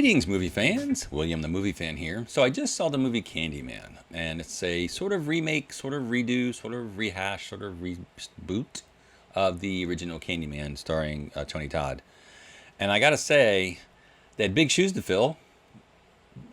Greetings, movie fans. William the Movie Fan here. So I just saw the movie Candyman, and it's a sort of remake, sort of redo, sort of rehash, sort of reboot of the original Candyman starring Tony Todd. And I gotta say, they had big shoes to fill,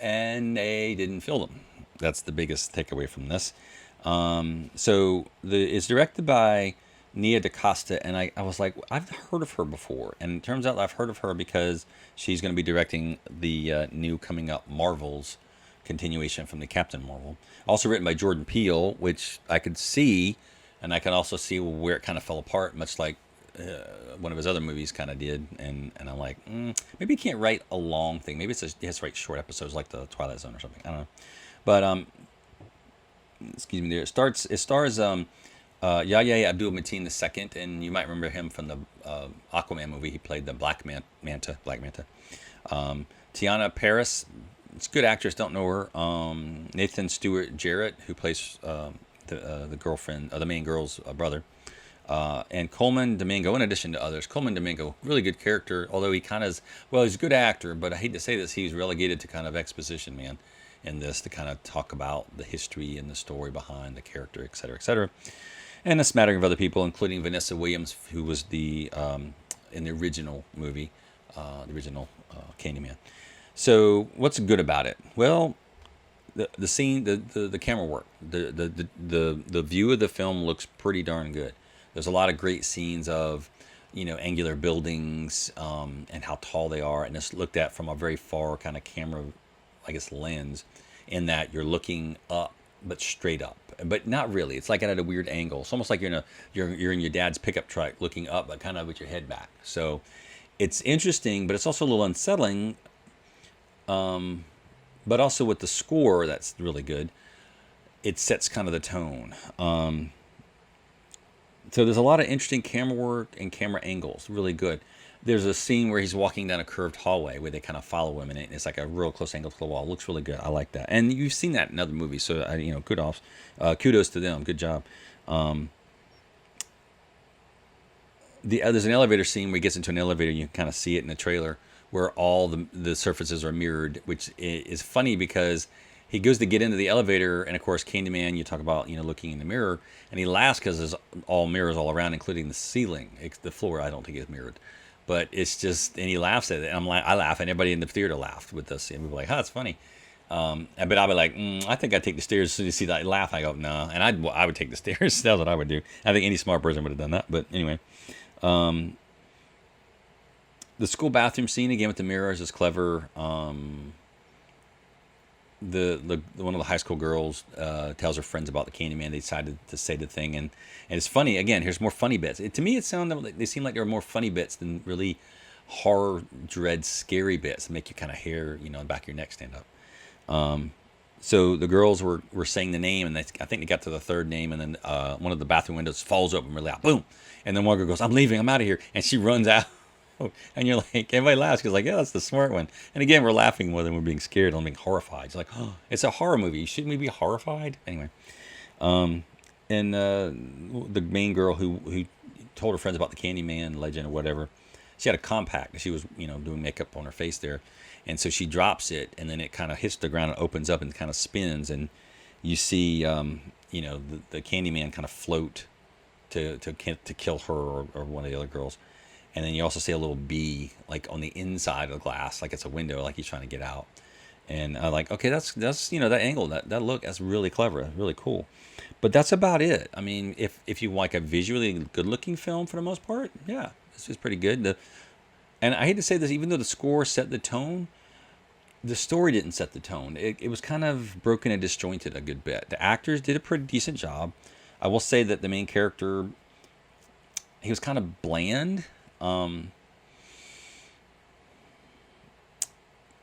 and they didn't fill them. That's the biggest takeaway from this. It's directed by Nia DaCosta, and I was like, I've heard of her before, and it turns out I've heard of her because she's going to be directing the new coming up Marvel's continuation from the Captain Marvel. Also written by Jordan Peele, which I could see, and I can also see where it kind of fell apart, much like one of his other movies kind of did. And I'm like, maybe he can't write a long thing. Maybe he has to write short episodes like the Twilight Zone or something. I don't know. But excuse me. There it stars Yahya Abdul-Mateen II, and you might remember him from the Aquaman movie. He played the Black Manta. Tiana Paris, it's a good actress, don't know her. Nathan Stewart Jarrett, who plays the girlfriend, the main girl's brother. And Coleman Domingo, in addition to others. Coleman Domingo, really good character, although he kind of is, well, he's a good actor, but I hate to say this, he's relegated to kind of exposition man in this, to kind of talk about the history and the story behind the character, et cetera, et cetera. And a smattering of other people, including Vanessa Williams, who was in the original movie, the original Candyman. So what's good about it? Well, the scene, the camera work, the view of the film looks pretty darn good. There's a lot of great scenes of, angular buildings and how tall they are, and it's looked at from a very far kind of camera, I guess, lens, in that you're looking up, but straight up, but not really. It's like at a weird angle. It's almost like you're in your dad's pickup truck looking up, but kind of with your head back. So it's interesting, but it's also a little unsettling. But also with the score, that's really good. It sets kind of the tone. So there's a lot of interesting camera work and camera angles, really good. There's a scene where he's walking down a curved hallway where they kind of follow him, and it's like a real close angle to the wall. It looks really good. I like that. And you've seen that in other movies, so kudos to them. Good job. There's an elevator scene where he gets into an elevator. You can kind of see it in the trailer where all the surfaces are mirrored, which is funny because he goes to get into the elevator, and of course, Candyman, you talk about looking in the mirror, and he laughs because there's all mirrors all around, including the ceiling. The floor, I don't think, is mirrored. But it's just, and he laughs at it. And I laugh, and everybody in the theater laughed with this. And we were like, it's funny. But I'll be like, I think I'd take the stairs as soon as you see that laugh. I go, no. And I would take the stairs. That's what I would do. I think any smart person would have done that. But anyway. The school bathroom scene, again, with the mirrors is clever. The one of the high school girls tells her friends about the Candyman. They decided to say the thing, and it's funny. Again, here's more funny bits. To me, they seem like there were more funny bits than really horror, dread, scary bits that make you kind of hair, the back of your neck stand up. So the girls were saying the name, and I think they got to the third name, and then one of the bathroom windows falls open really loud, boom, and then one girl goes, "I'm leaving, I'm out of here," and she runs out. And you're like, everybody laughs because yeah, that's the smart one. And again, we're laughing more than we're being scared and being horrified. It's like, it's a horror movie. Shouldn't we be horrified? Anyway, the main girl who told her friends about the Candyman legend or whatever, she had a compact. She was doing makeup on her face there, and so she drops it, and then it kind of hits the ground and opens up and kind of spins, and you see the Candyman kind of float to kill her or one of the other girls. And then you also see a little bee like on the inside of the glass, like it's a window, like he's trying to get out. And I like, okay, that's that angle, that look, that's really clever, really cool. But that's about it. I mean, if you like a visually good looking film for the most part, yeah, this is pretty good. And I hate to say this, even though the score set the tone, the story didn't set the tone. It was kind of broken and disjointed a good bit. The actors did a pretty decent job. I will say that the main character, he was kind of bland.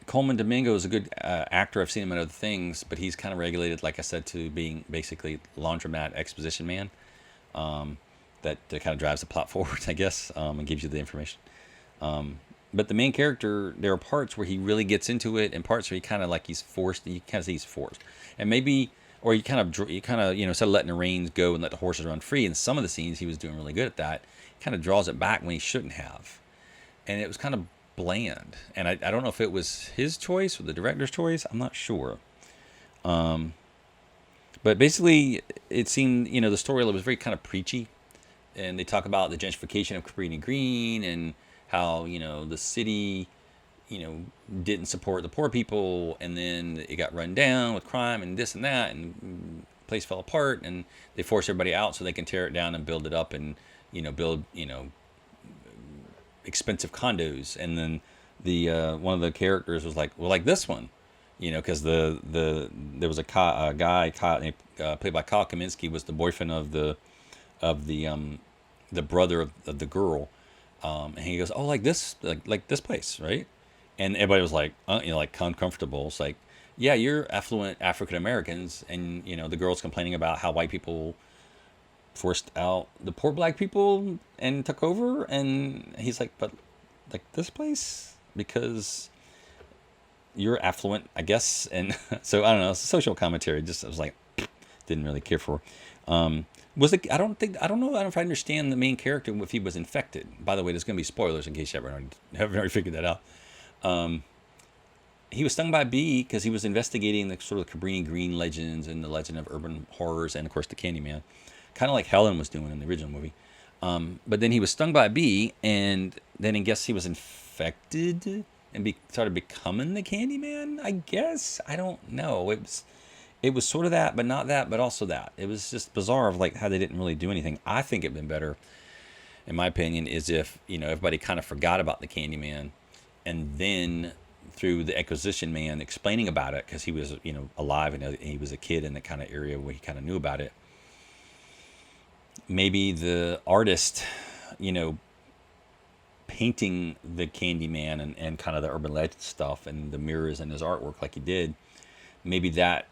Coleman Domingo is a good actor. I've seen him in other things, but he's kind of regulated, like I said, to being basically laundromat exposition man. That kind of drives the plot forward, I guess, and gives you the information. But the main character, there are parts where he really gets into it, and parts where he kind of like he's forced. You kind of see he's forced, and maybe, or you kind of instead of letting the reins go and let the horses run free. In some of the scenes, he was doing really good at that. Kind of draws it back when he shouldn't have, and it was kind of bland. And I don't know if it was his choice or the director's choice. I'm not sure. But basically, it seemed, the story was very kind of preachy. And they talk about the gentrification of Cabrini Green and how, the city, didn't support the poor people. And then it got run down with crime and this and that. And the place fell apart. And they forced everybody out so they can tear it down and build it up and, build, expensive condos. And then the one of the characters was like, well, like this one. Because there was a guy played by Kyle Kaminski, was the boyfriend of the brother of the girl, and he goes, oh, like this place, right? And everybody was like, like uncomfortable. It's like, yeah, you're affluent African Americans, and the girl's complaining about how white people forced out the poor black people and took over, and he's like, but like this place, because you're affluent, I guess. And so I don't know, it's a social commentary. Just I was like, didn't really care for. I don't know if I understand the main character if he was infected. By the way, there's gonna be spoilers in case you haven't already figured that out. He was stung by a bee because he was investigating the sort of Cabrini Green legends and the legend of urban horrors, and of course the Candyman, kind of like Helen was doing in the original movie. But then he was stung by a bee, and then I guess he was infected and started becoming the Candyman, I guess. I don't know. It was sort of that, but not that, but also that. It was just bizarre of like how they didn't really do anything. I think it'd been better, in my opinion, is if, everybody kind of forgot about the Candyman, and then through the Exposition Man explaining about it, because he was, alive and he was a kid in the kind of area where he kind of knew about it. Maybe the artist, painting the Candyman and kind of the urban legend stuff and the mirrors and his artwork like he did, maybe that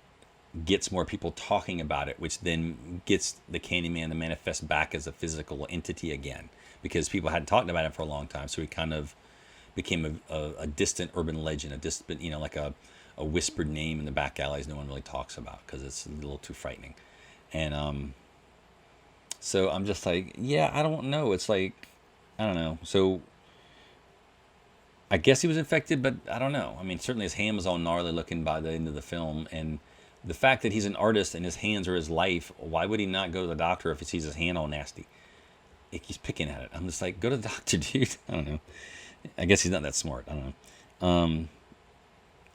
gets more people talking about it, which then gets the Candyman to manifest back as a physical entity again, because people hadn't talked about it for a long time. So he kind of became a distant urban legend, a distant, like a whispered name in the back alleys no one really talks about because it's a little too frightening. And so I'm just like, yeah, I don't know. It's like, I don't know. So I guess he was infected, but I don't know. I mean, certainly his hand was all gnarly looking by the end of the film. And the fact that he's an artist and his hands are his life, why would he not go to the doctor if he sees his hand all nasty? He's picking at it. I'm just like, go to the doctor, dude. I don't know. I guess he's not that smart. I don't know.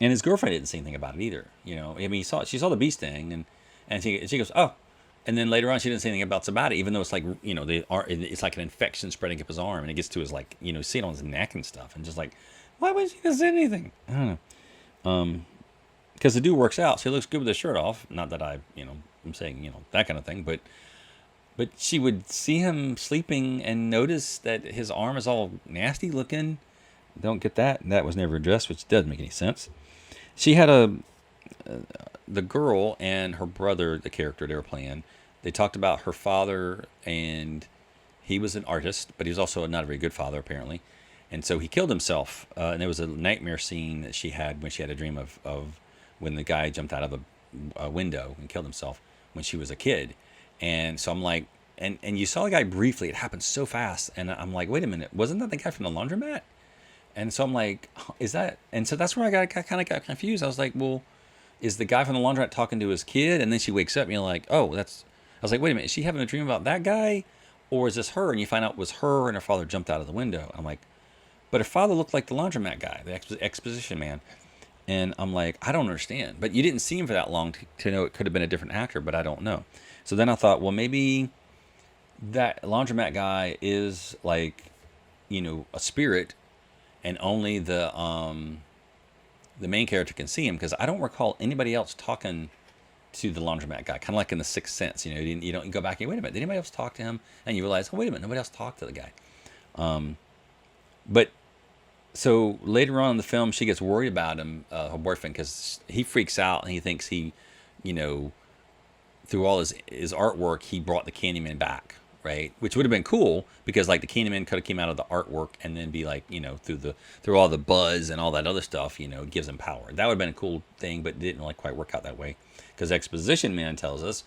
And his girlfriend didn't say anything about it either. I mean, she saw the bee sting, and she goes, oh. And then later on, she didn't say anything about it, even though it's like, it's like an infection spreading up his arm, and it gets to his, like, see it on his neck and stuff, and just like, why would she not say anything? I don't know. Because the dude works out, so he looks good with his shirt off. Not that I'm saying, that kind of thing, but she would see him sleeping and notice that his arm is all nasty looking. Don't get that. That was never addressed, which doesn't make any sense. She had the girl and her brother, the character they were playing, they talked about her father, and he was an artist, but he was also not a very good father, apparently. And so he killed himself. And there was a nightmare scene that she had when she had a dream of when the guy jumped out of a window and killed himself when she was a kid. And so I'm like, and you saw the guy briefly. It happened so fast. And I'm like, wait a minute, wasn't that the guy from the laundromat? And so I'm like, is that? And so that's where I kind of got confused. I was like, well, is the guy from the laundromat talking to his kid? And then she wakes up and you're like, oh, I was like, wait a minute, is she having a dream about that guy? Or is this her? And you find out it was her and her father jumped out of the window. I'm like, but her father looked like the laundromat guy, the Exposition Man. And I'm like, I don't understand. But you didn't see him for that long to know it could have been a different actor, but I don't know. So then I thought, well, maybe that laundromat guy is like, a spirit, and only the main character can see him, because I don't recall anybody else talking to the laundromat guy, kind of like in The Sixth Sense. You don't go back and wait a minute, did anybody else talk to him? And you realize, oh, wait a minute, nobody else talked to the guy. But so later on in the film, she gets worried about him, her boyfriend, because he freaks out and he thinks he, through all his artwork, he brought the Candyman back, right? Which would have been cool, because like the Candyman could have came out of the artwork and then be like, through all the buzz and all that other stuff, it gives him power. That would have been a cool thing, but it didn't really quite work out that way, because Exposition Man tells us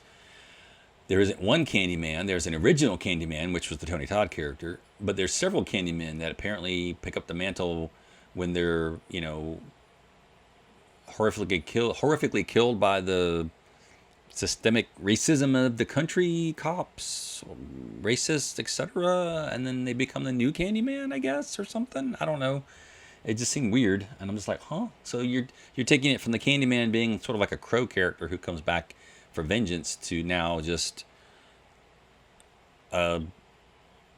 there isn't one Candyman. There's an original Candyman, which was the Tony Todd character, but there's several Candymen that apparently pick up the mantle when they're, horrifically killed by the systemic racism of the country, cops, racists, etc., and then they become the new Candyman, I guess, or something. I don't know. It just seemed weird, and I'm just like, huh? So you're taking it from the Candyman being sort of like a Crow character who comes back for vengeance to now just a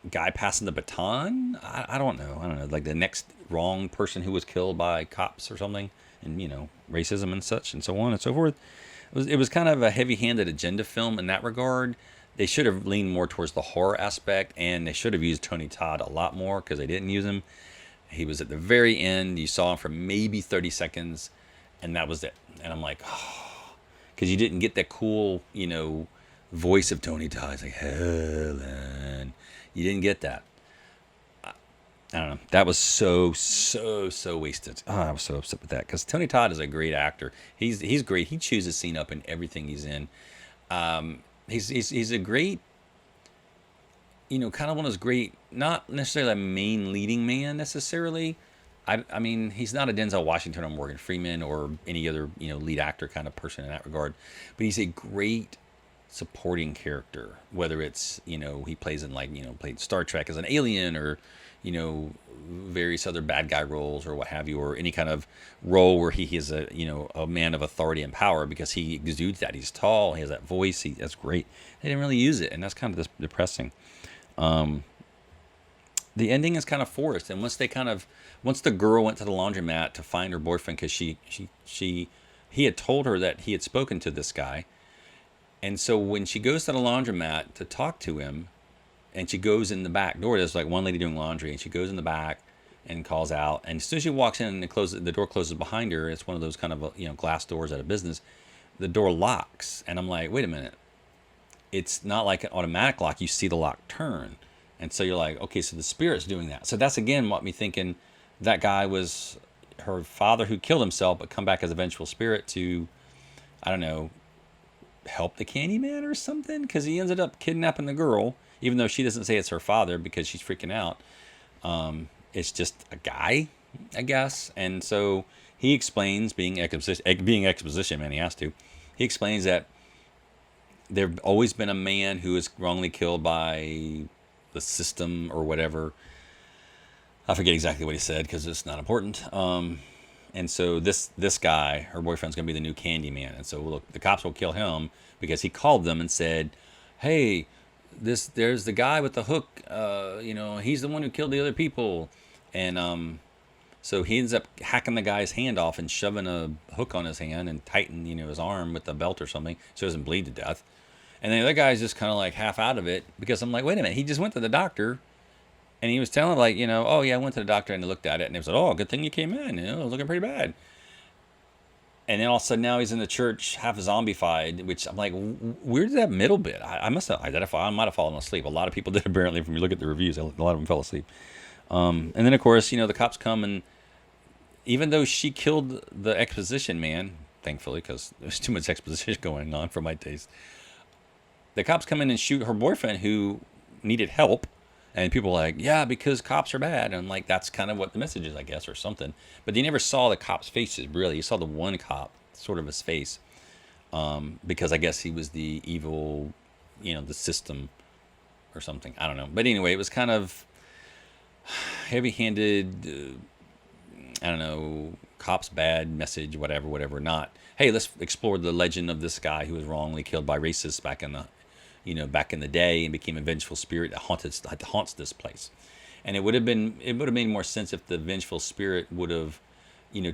guy passing the baton. I don't know. I don't know. Like the next wrong person who was killed by cops or something, and racism and such and so on and so forth. It was kind of a heavy-handed agenda film in that regard. They should have leaned more towards the horror aspect, and they should have used Tony Todd a lot more because they didn't use him. He was at the very end. You saw him for maybe 30 seconds, and that was it. And I'm like, oh, because you didn't get that cool, voice of Tony Todd. It's like, Helen. You didn't get that. I don't know. That was so wasted. Oh, I was so upset with that because Tony Todd is a great actor. He's great. He chews his scene up in everything he's in. He's a great, kind of one of those great, not necessarily a main leading man necessarily. I mean, he's not a Denzel Washington or Morgan Freeman or any other, lead actor kind of person in that regard. But he's a great supporting character, whether it's, he plays in played Star Trek as an alien or, various other bad guy roles or what have you, or any kind of role where he is a man of authority and power because he exudes that. He's tall, he has that voice, that's great. They didn't really use it, and that's kind of depressing. The ending is kind of forced, and once the girl went to the laundromat to find her boyfriend because he had told her that he had spoken to this guy, and so when she goes to the laundromat to talk to him, and she goes in the back door, there's like one lady doing laundry, and she goes in the back and calls out, and as soon as she walks in and the door closes behind her, it's one of those kind of glass doors at a business, the door locks, and I'm like, wait a minute, it's not like an automatic lock, you see the lock turn. And so you're like, okay, so the spirit's doing that. So that's again what me thinking that guy was her father who killed himself, but come back as a vengeful spirit to, I don't know, help the Candyman or something. Because he ended up kidnapping the girl, even though she doesn't say it's her father because she's freaking out. It's just a guy, I guess. And so he explains, being exposition man, he has to. He explains that there's always been a man who is wrongly killed by the system or whatever. I forget exactly what he said because it's not important. And so this guy, her boyfriend's going to be the new Candyman. And so look, the cops will kill him because he called them and said, hey, there's the guy with the hook. He's the one who killed the other people. And so he ends up hacking the guy's hand off and shoving a hook on his hand and tighten, his arm with a belt or something so he doesn't bleed to death. And the other guy's just kind of like half out of it because I'm like, wait a minute, he just went to the doctor and he was telling oh yeah, I went to the doctor and they looked at it and they said, oh, good thing you came in, it was looking pretty bad. And then all of a sudden now he's in the church half zombified, which I'm like, where's that middle bit? I must have identified, I might have fallen asleep. A lot of people did apparently. If you look at the reviews, a lot of them fell asleep. And then of course, the cops come and even though she killed the exposition man, thankfully, because there's too much exposition going on for my taste, the cops come in and shoot her boyfriend who needed help. And people are like, yeah, because cops are bad. And I'm like, that's kind of what the message is, I guess, or something. But you never saw the cops' faces, really. You saw the one cop, sort of his face. Because I guess he was the evil, the system or something. I don't know. But anyway, it was kind of heavy-handed, I don't know, cops bad message, whatever, not. Hey, let's explore the legend of this guy who was wrongly killed by racists back in the day and became a vengeful spirit that haunts this place. And it would have made more sense if the vengeful spirit would have,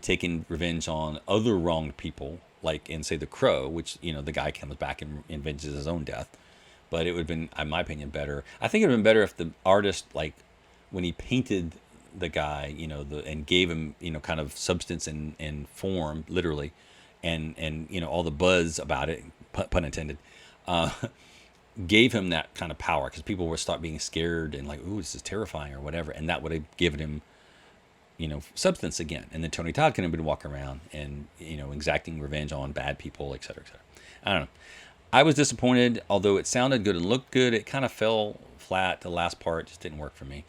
taken revenge on other wronged people, like in say The Crow, which, the guy comes back and avenges his own death. But it would have been, in my opinion, better. I think it would have been better if the artist, like, when he painted the guy, and gave him, kind of substance and form, literally, and all the buzz about it, pun intended, gave him that kind of power, because people would start being scared and like, ooh, this is terrifying or whatever, and that would have given him, substance again. And then Tony Todd could have been walking around and, exacting revenge on bad people, et cetera, et cetera. I don't know. I was disappointed, although it sounded good and looked good. It kind of fell flat. The last part just didn't work for me.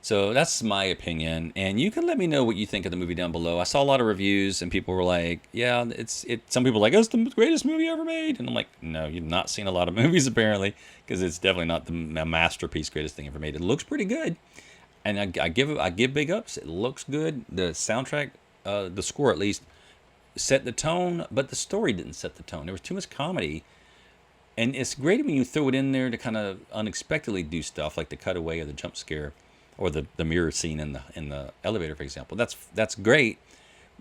So that's my opinion, and you can let me know what you think of the movie down below. I saw a lot of reviews, and people were like, "Yeah, it's it." Some people were like, "It's the greatest movie ever made," and I'm like, "No, you've not seen a lot of movies apparently, because it's definitely not the masterpiece, greatest thing ever made. It looks pretty good, and I give big ups. It looks good. The soundtrack, the score at least, set the tone, but the story didn't set the tone. There was too much comedy. And it's great when you throw it in there to kind of unexpectedly do stuff like the cutaway or the jump scare or the mirror scene in the elevator, for example. That's great,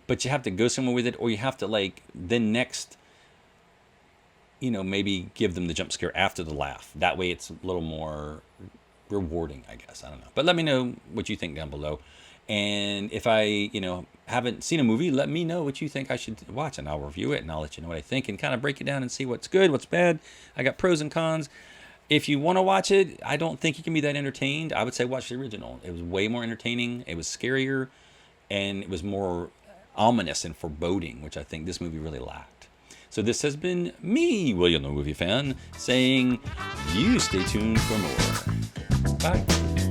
but you have to go somewhere with it, or you have to like then next, maybe give them the jump scare after the laugh. That way it's a little more rewarding, I guess. I don't know. But let me know what you think down below. And if I, haven't seen a movie, let me know what you think I should watch, and I'll review it, and I'll let you know what I think, and kind of break it down and see what's good, what's bad. I got pros and cons. If you want to watch it, I don't think you can be that entertained. I would say watch the original. It was way more entertaining. It was scarier, and it was more ominous and foreboding, which I think this movie really lacked. So this has been me, William the Movie Fan, saying you stay tuned for more. Bye.